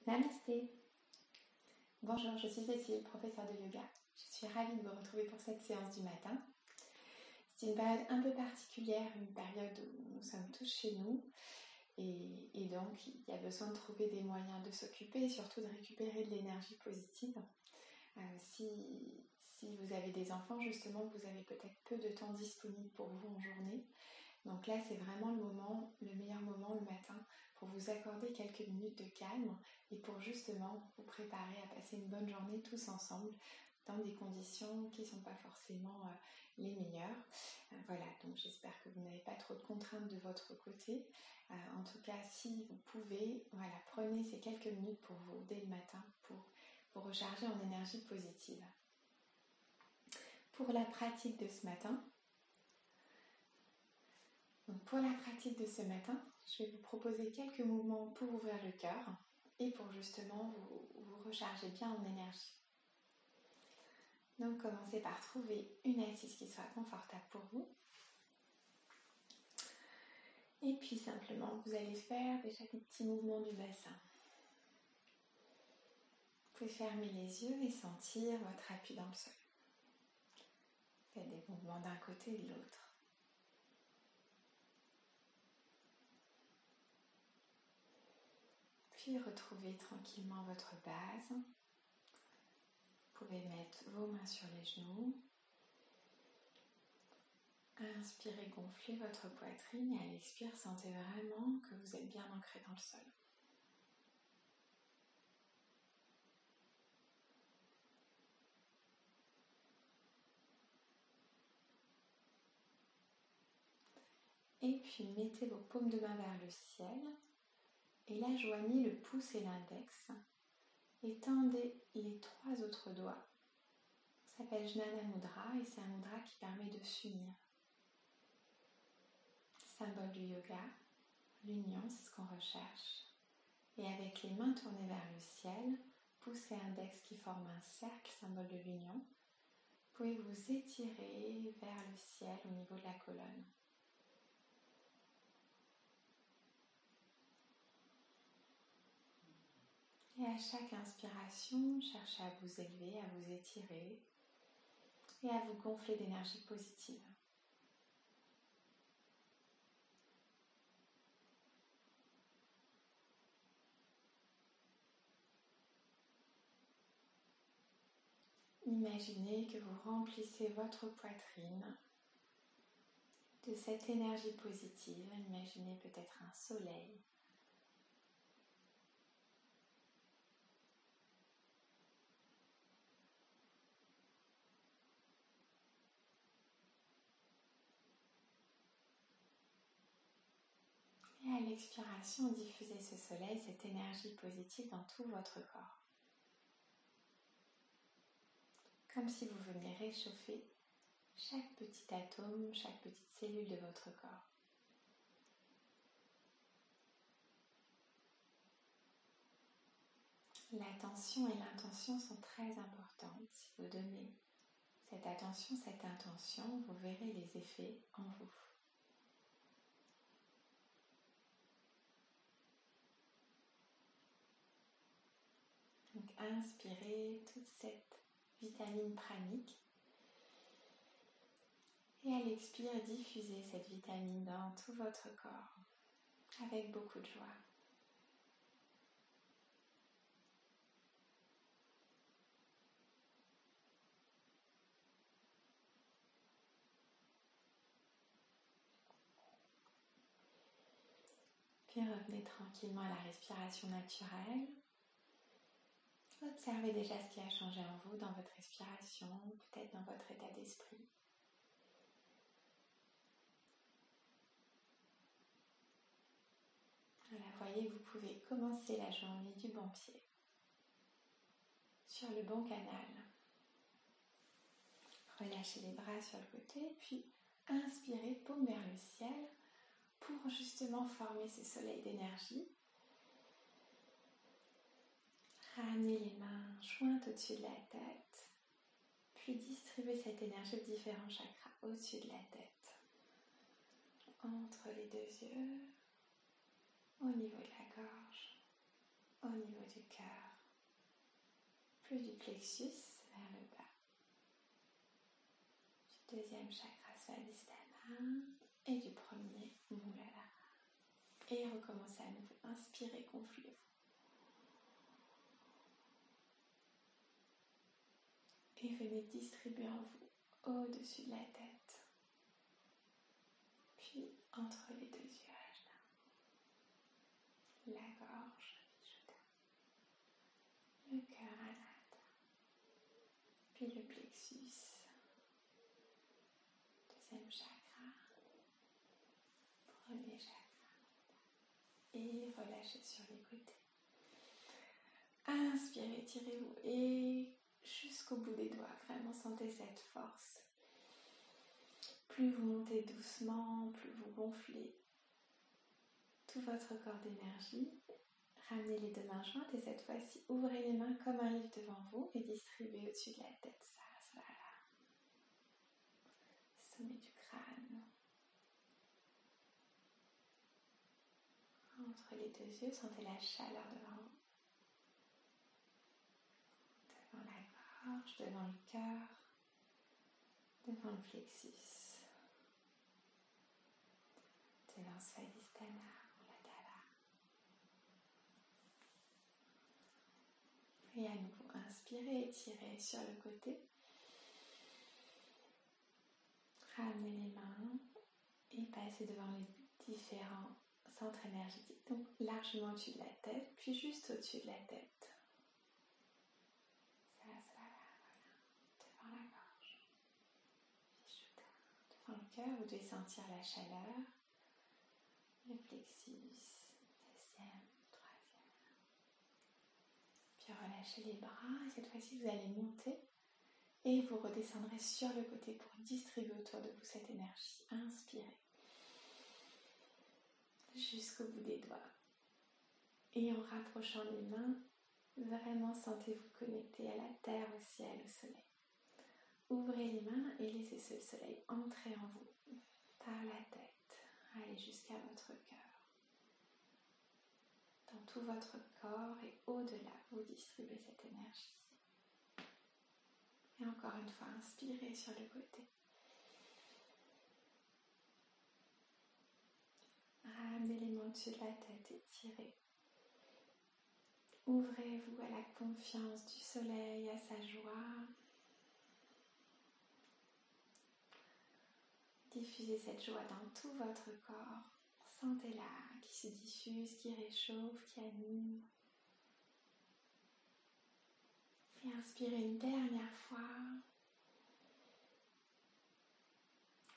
Namasté. Bonjour, je suis Cécile, professeure de yoga. Je suis ravie de vous retrouver pour cette séance du matin. C'est une période un peu particulière, une période où nous sommes tous chez nous et donc il y a besoin de trouver des moyens de s'occuper et surtout de récupérer de l'énergie positive. Si vous avez des enfants, justement, vous avez peut-être peu de temps disponible pour vous en journée. Donc là, c'est vraiment le meilleur moment le matin pour vous accorder quelques minutes de calme et pour justement vous préparer à passer une bonne journée tous ensemble dans des conditions qui ne sont pas forcément les meilleures. Voilà, donc j'espère que vous n'avez pas trop de contraintes de votre côté. En tout cas, si vous pouvez, voilà, prenez ces quelques minutes pour vous dès le matin pour vous recharger en énergie positive. Pour la pratique de ce matin, ce matin, je vais vous proposer quelques mouvements pour ouvrir le cœur et pour justement vous recharger bien en énergie. Donc commencez par trouver une assise qui soit confortable pour vous. Et puis simplement, vous allez faire déjà des petits mouvements du bassin. Vous pouvez fermer les yeux et sentir votre appui dans le sol. Faites des mouvements d'un côté et de l'autre. Puis retrouvez tranquillement votre base. Vous pouvez mettre vos mains sur les genoux. Inspirez, gonflez votre poitrine et à l'expire, sentez vraiment que vous êtes bien ancré dans le sol. Et puis mettez vos paumes de main vers le ciel et là joignez le pouce et l'index et tendez les 3 autres doigts. Ça s'appelle Jnana Mudra et c'est un mudra qui permet de s'unir. Symbole du yoga, l'union, c'est ce qu'on recherche. Et avec les mains tournées vers le ciel, pouce et index qui forment un cercle, symbole de l'union, vous pouvez vous étirer vers le ciel au niveau de la colonne. Et à chaque inspiration, cherchez à vous élever, à vous étirer et à vous gonfler d'énergie positive. Imaginez que vous remplissez votre poitrine de cette énergie positive. Imaginez peut-être un soleil. Et à l'expiration, diffusez ce soleil, cette énergie positive dans tout votre corps. Comme si vous veniez réchauffer chaque petit atome, chaque petite cellule de votre corps. L'attention et l'intention sont très importantes. Si vous donnez cette attention, cette intention, vous verrez les effets en vous. Donc inspirez toute cette vitamine pranique et à l'expire, diffusez cette vitamine dans tout votre corps avec beaucoup de joie. Puis revenez tranquillement à la respiration naturelle. Observez déjà ce qui a changé en vous dans votre respiration, peut-être dans votre état d'esprit. Voilà, voyez, vous pouvez commencer la journée du bon pied, sur le bon canal. Relâchez les bras sur le côté, puis inspirez, paume vers le ciel, pour justement former ce soleil d'énergie. Ramenez les mains jointes au-dessus de la tête, puis distribuez cette énergie aux différents chakras au-dessus de la tête, entre les 2 yeux, au niveau de la gorge, au niveau du cœur, plus du plexus vers le bas, du deuxième chakra Svadhisthana et du premier Muladhara. Et recommencez à nouveau, inspirez, gonflez-vous. Et venez distribuer en vous au-dessus de la tête, puis entre les deux yeux, la gorge, le cœur à l'âme, puis le plexus, deuxième chakra, premier chakra, et relâchez sur les côtés. Inspirez, tirez-vous et jusqu'au bout des doigts, vraiment sentez cette force. Plus vous montez doucement, plus vous gonflez tout votre corps d'énergie. Ramenez les deux mains jointes et cette fois-ci, ouvrez les mains comme un livre devant vous et distribuez au-dessus de la tête. Ça, sommet du crâne. Entre les deux yeux, sentez la chaleur devant vous. Devant la gorge, devant le cœur, devant le plexus. Devant Svadhisthana. Et à nouveau, inspirez, étirez sur le côté. Ramenez les mains et passez devant les différents centres énergétiques. Donc largement au-dessus de la tête, puis juste au-dessus de la tête. Voilà. Devant la gorge. Devant le cœur, vous devez sentir la chaleur. Le plexus. Deuxième, troisième. Puis relâchez les bras. Et cette fois-ci, vous allez monter. Et vous redescendrez sur le côté pour distribuer autour de vous cette énergie. Inspirez. Jusqu'au bout des doigts. Et en rapprochant les mains, vraiment sentez-vous connecter à la terre, au ciel, au soleil. Ouvrez les mains et laissez ce soleil entrer en vous par la tête. Allez jusqu'à votre cœur. Dans tout votre corps et au-delà, vous distribuez cette énergie. Et encore une fois, inspirez sur le côté. Ramenez les mains au-dessus de la tête et tirez. Ouvrez-vous à la confiance du soleil, à sa joie. Diffusez cette joie dans tout votre corps. Sentez-la qui se diffuse, qui réchauffe, qui anime. Et inspirez une dernière fois.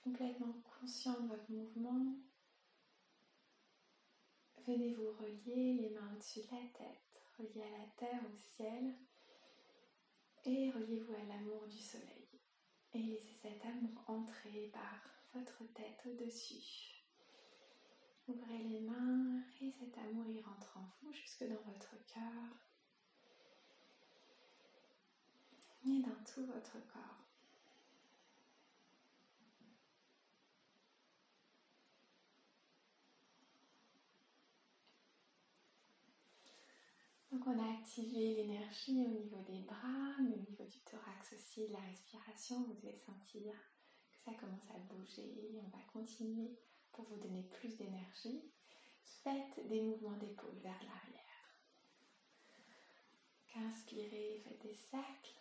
Complètement conscient de votre mouvement. Venez vous relier les mains au-dessus de la tête, reliez à la terre, au ciel, et reliez-vous à l'amour du soleil. Et laissez cet amour entrer par votre tête au-dessus. Ouvrez les mains et cet amour y rentre en vous jusque dans votre cœur et dans tout votre corps. Donc on a activé l'énergie au niveau des bras, mais au niveau du thorax aussi, de la respiration, vous devez sentir que ça commence à bouger. On va continuer pour vous donner plus d'énergie. Faites des mouvements d'épaule vers l'arrière. Inspirez, faites des cercles.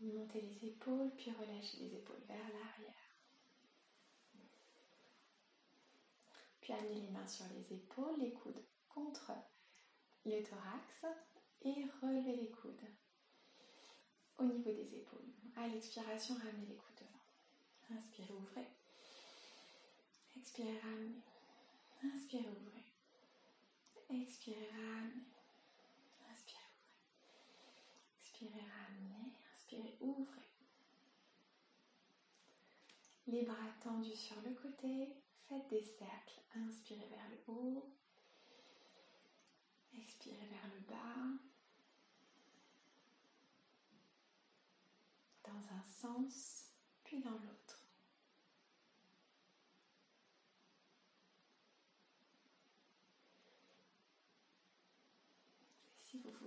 Montez les épaules, puis relâchez les épaules vers l'arrière. Puis amenez les mains sur les épaules, les coudes contre le thorax et relevez les coudes au niveau des épaules. À l'expiration, ramenez les coudes devant. Inspirez, ouvrez. Expirez, ramenez. Inspirez, ouvrez. Expirez, ramenez. Inspirez, ouvrez. Expirez, ramenez. Inspirez, ouvrez. Les bras tendus sur le côté. Faites des cercles. Inspirez vers le haut. Expirez vers le bas. Dans un sens, puis dans l'autre.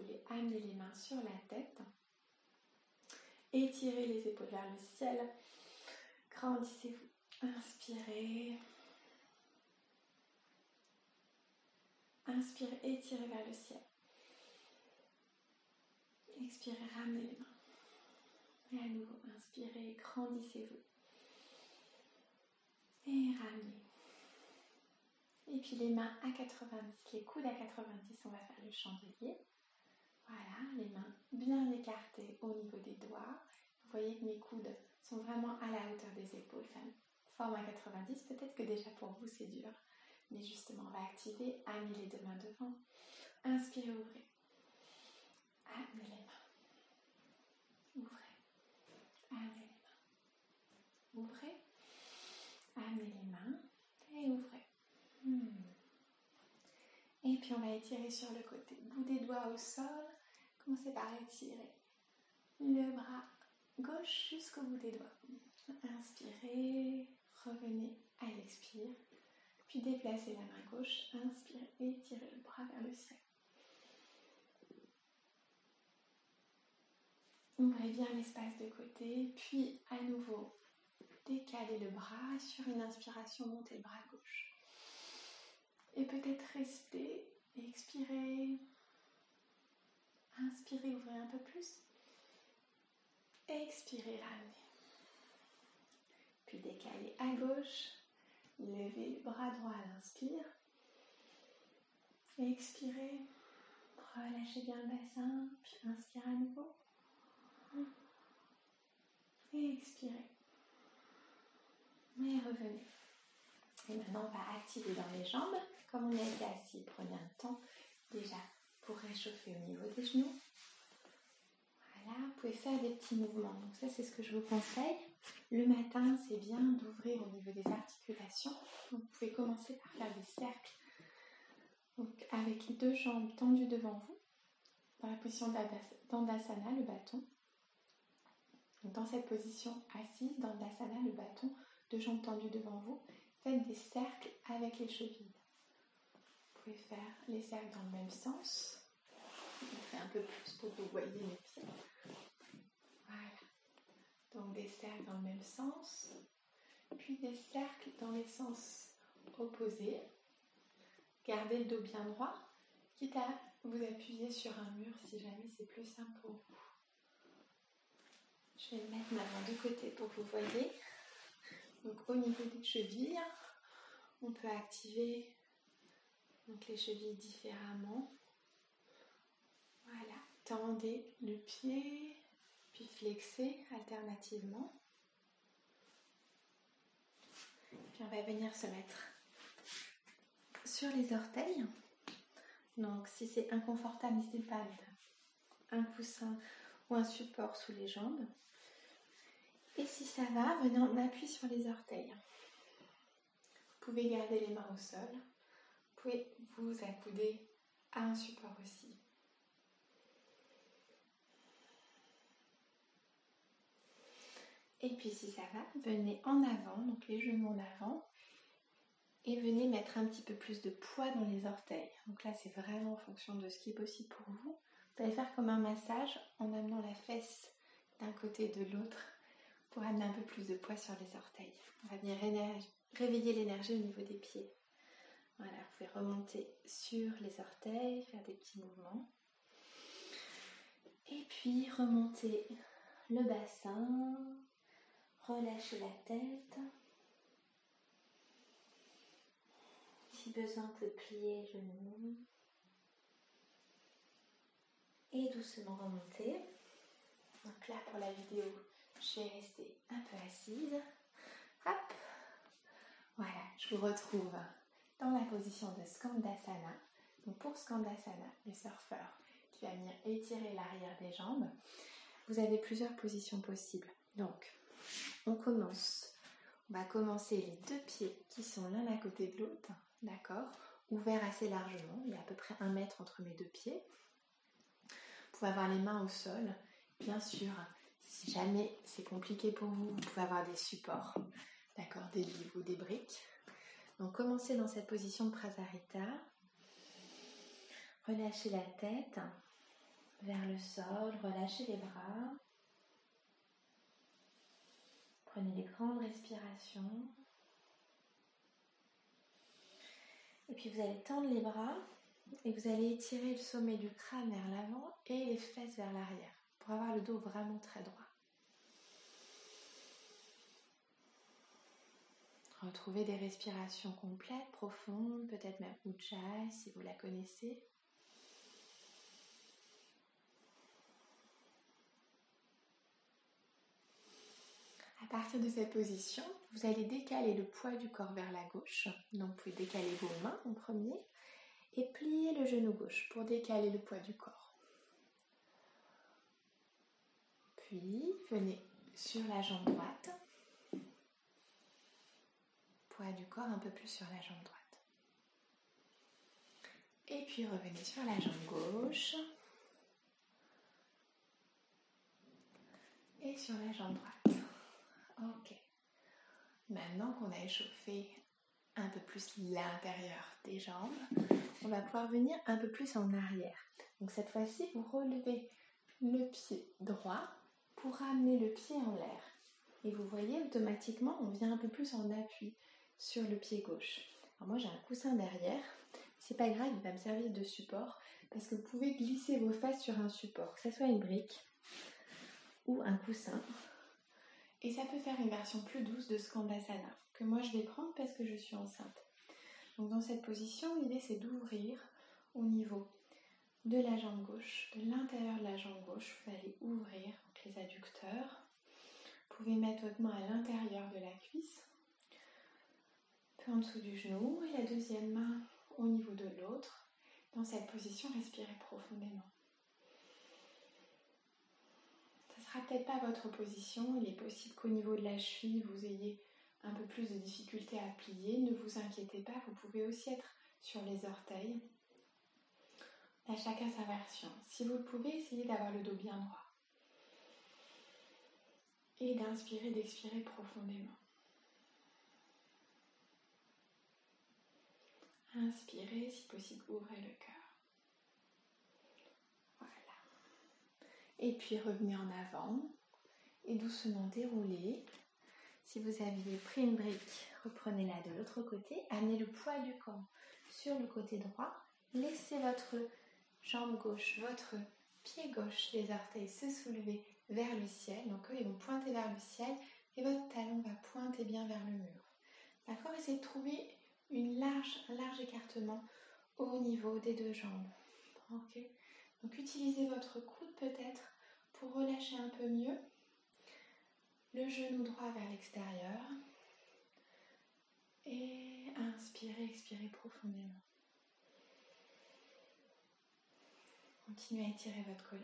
voulez, amenez les mains sur la tête. Étirez les épaules vers le ciel. Grandissez-vous. Inspirez. Inspirez, étirez vers le ciel. Expirez, ramenez les mains. Et à nouveau, inspirez, grandissez-vous. Et ramenez. Et puis les mains à 90, les coudes à 90, on va faire le chandelier. Voilà, les mains bien écartées au niveau des doigts. Vous voyez que mes coudes sont vraiment à la hauteur des épaules. Forme à 90, peut-être que déjà pour vous c'est dur. Mais justement, on va activer, amenez les deux mains devant. Inspirez, ouvrez. Amenez les mains. Ouvrez. Amenez les mains. Ouvrez. Amenez les mains et ouvrez. Et puis on va étirer sur le côté. Bout des doigts au sol. Commencez par étirer le bras gauche jusqu'au bout des doigts. Inspirez, revenez à l'expire. Puis déplacez la main gauche. Inspirez, étirez le bras vers le ciel. Ouvrez bien l'espace de côté. Puis à nouveau, décalez le bras. Sur une inspiration, montez le bras gauche. Et peut-être restez, expirez. Inspirez, ouvrez un peu plus. Expirez, ramenez. Puis décalez à gauche. Levez le bras droit à l'inspire. Expirez. Relâchez bien le bassin. Puis inspirez à nouveau. Et expirez. Et revenez. Et maintenant, on va activer dans les jambes. Comme on a été assis, prenez un temps déjà pour réchauffer au niveau des genoux. Voilà, vous pouvez faire des petits mouvements. Donc ça, c'est ce que je vous conseille. Le matin, c'est bien d'ouvrir au niveau des articulations. Donc, vous pouvez commencer par faire des cercles. Donc avec les deux jambes tendues devant vous, dans la position d'Andasana, le bâton. Donc, dans cette position assise, d'Andasana, le bâton, deux jambes tendues devant vous, faites des cercles avec les chevilles. Vous pouvez faire les cercles dans le même sens. Je vais faire un peu plus pour que vous voyez mes pieds. Voilà. Donc des cercles dans le même sens, puis des cercles dans les sens opposés. Gardez le dos bien droit, quitte à vous appuyer sur un mur si jamais c'est plus simple pour vous. Je vais le mettre maintenant de côté pour que vous voyez. Donc au niveau des chevilles, on peut activer donc, les chevilles différemment. Voilà, tendez le pied, puis flexez alternativement. Puis on va venir se mettre sur les orteils. Donc si c'est inconfortable, n'hésitez pas à mettre un coussin ou un support sous les jambes. Et si ça va, venez en appui sur les orteils. Vous pouvez garder les mains au sol. Vous pouvez vous accouder à un support aussi. Et puis si ça va, venez en avant, donc les genoux en avant. Et venez mettre un petit peu plus de poids dans les orteils. Donc là, c'est vraiment en fonction de ce qui est possible pour vous. Vous allez faire comme un massage en amenant la fesse d'un côté et de l'autre pour amener un peu plus de poids sur les orteils. On va venir réveiller l'énergie au niveau des pieds. Voilà, vous pouvez remonter sur les orteils, faire des petits mouvements. Et puis remonter le bassin, relâcher la tête. Si besoin, vous pouvez plier les genoux. Et doucement remonter. Donc là, pour la vidéo, je vais rester un peu assise. Hop. Voilà, je vous retrouve dans la position de Skandasana. Donc pour Skandasana, le surfeur qui va venir étirer l'arrière des jambes, vous avez plusieurs positions possibles. Donc, on va commencer les deux pieds qui sont l'un à côté de l'autre, d'accord, ouverts assez largement, il y a à peu près 1 mètre entre mes deux pieds. Vous pouvez avoir les mains au sol, bien sûr, si jamais c'est compliqué pour vous, vous pouvez avoir des supports, d'accord, des livres ou des briques. Donc commencez dans cette position de Prasarita, relâchez la tête vers le sol, relâchez les bras. Prenez des grandes respirations. Et puis vous allez tendre les bras et vous allez étirer le sommet du crâne vers l'avant et les fesses vers l'arrière pour avoir le dos vraiment très droit. Retrouvez des respirations complètes, profondes, peut-être même Ujjayi si vous la connaissez. À partir de cette position, vous allez décaler le poids du corps vers la gauche. Donc vous pouvez décaler vos mains en premier et plier le genou gauche pour décaler le poids du corps. Puis venez sur la jambe droite. Poids du corps un peu plus sur la jambe droite. Et puis revenez sur la jambe gauche. Et sur la jambe droite. Ok. Maintenant qu'on a échauffé un peu plus l'intérieur des jambes, on va pouvoir venir un peu plus en arrière. Donc cette fois-ci, vous relevez le pied droit pour ramener le pied en l'air. Et vous voyez, automatiquement, on vient un peu plus en appui sur le pied gauche. Alors moi, j'ai un coussin derrière. C'est pas grave, il va me servir de support parce que vous pouvez glisser vos fesses sur un support, que ce soit une brique ou un coussin. Et ça peut faire une version plus douce de Skandasana, que moi je vais prendre parce que je suis enceinte. Donc dans cette position, l'idée c'est d'ouvrir au niveau de la jambe gauche, de l'intérieur de la jambe gauche. Vous allez ouvrir les adducteurs. Vous pouvez mettre votre main à l'intérieur de la cuisse, peu en dessous du genou, et la deuxième main au niveau de l'autre. Dans cette position, respirez profondément. Ce ne sera peut-être pas votre position, il est possible qu'au niveau de la cheville, vous ayez un peu plus de difficulté à plier. Ne vous inquiétez pas, vous pouvez aussi être sur les orteils. À chacun sa version. Si vous le pouvez, essayez d'avoir le dos bien droit. Et d'inspirer, d'expirer profondément. Inspirez, si possible, ouvrez le cœur. Voilà. Et puis revenez en avant et doucement déroulez. Si vous aviez pris une brique, reprenez-la de l'autre côté. Amenez le poids du corps sur le côté droit. Laissez votre jambe gauche, votre pied gauche, les orteils se soulever vers le ciel. Donc eux, ils vont pointer vers le ciel et votre talon va pointer bien vers le mur. D'accord? Essayez de trouver un large écartement au niveau des deux jambes. Ok? Donc utilisez votre coude peut-être pour relâcher un peu mieux. Le genou droit vers l'extérieur. Et inspirez, expirez profondément. Continuez à étirer votre colonne.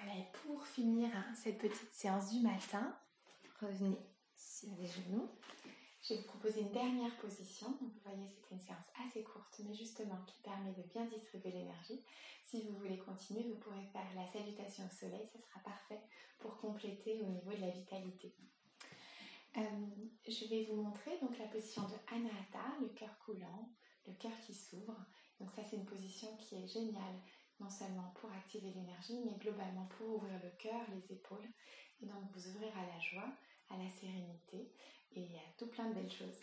Voilà, et pour finir cette petite séance du matin, revenez sur les genoux. Je vais vous proposer une dernière position. Donc, vous voyez, c'était une séance assez courte, mais justement qui permet de bien distribuer l'énergie. Si vous voulez continuer, vous pourrez faire la salutation au soleil. Ça sera parfait pour compléter au niveau de la vitalité. Je vais vous montrer donc la position de Anahata, le cœur coulant, le cœur qui s'ouvre. Donc ça, c'est une position qui est géniale, non seulement pour activer l'énergie, mais globalement pour ouvrir le cœur, les épaules, et donc vous ouvrir à la joie, à la sérénité et à tout plein de belles choses.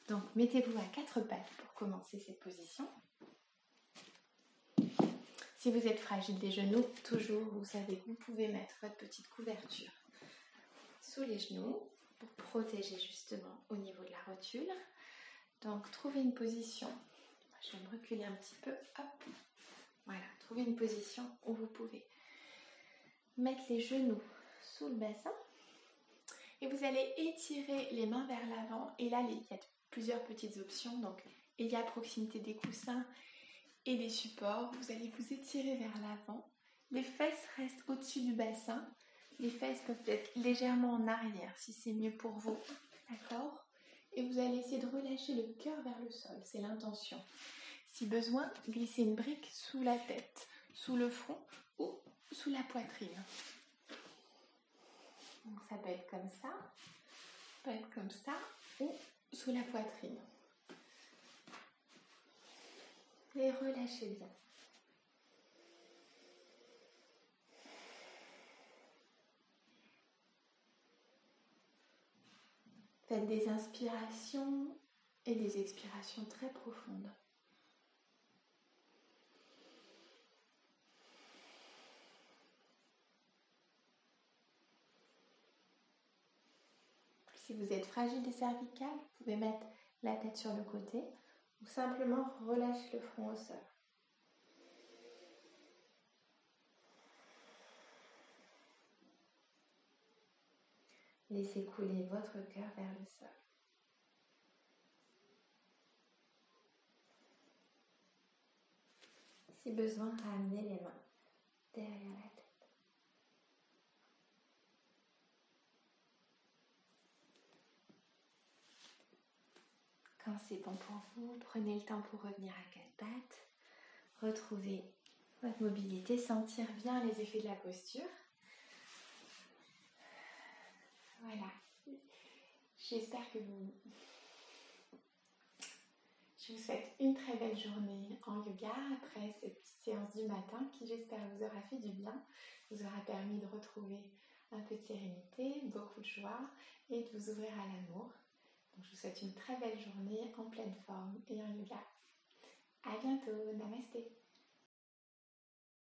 Donc mettez-vous à 4 pattes pour commencer cette position. Si vous êtes fragile des genoux, toujours, vous savez que vous pouvez mettre votre petite couverture sous les genoux pour protéger justement au niveau de la rotule. Donc trouvez une position. Je vais me reculer un petit peu. Hop. Voilà, trouvez une position où vous pouvez mettre les genoux sous le bassin. Et vous allez étirer les mains vers l'avant. Et là, il y a plusieurs petites options. Donc, il y a à proximité des coussins et des supports. Vous allez vous étirer vers l'avant. Les fesses restent au-dessus du bassin. Les fesses peuvent être légèrement en arrière si c'est mieux pour vous. D'accord? et vous allez essayer de relâcher le cœur vers le sol, c'est l'intention. Si besoin, glissez une brique sous la tête, sous le front ou sous la poitrine. Donc ça peut être comme ça ou sous la poitrine. Et relâchez bien. Faites des inspirations et des expirations très profondes. Si vous êtes fragile des cervicales, vous pouvez mettre la tête sur le côté ou simplement relâcher le front au sol. Laissez couler votre cœur vers le sol. Si besoin, ramenez les mains derrière la tête. Quand c'est bon pour vous, prenez le temps pour revenir à quatre pattes. Retrouvez votre mobilité, sentir bien les effets de la posture. Voilà. J'espère que Je vous souhaite une très belle journée en yoga après cette petite séance du matin qui, j'espère, vous aura fait du bien, vous aura permis de retrouver un peu de sérénité, beaucoup de joie et de vous ouvrir à l'amour. Donc, je vous souhaite une très belle journée en pleine forme et en yoga. À bientôt, namasté.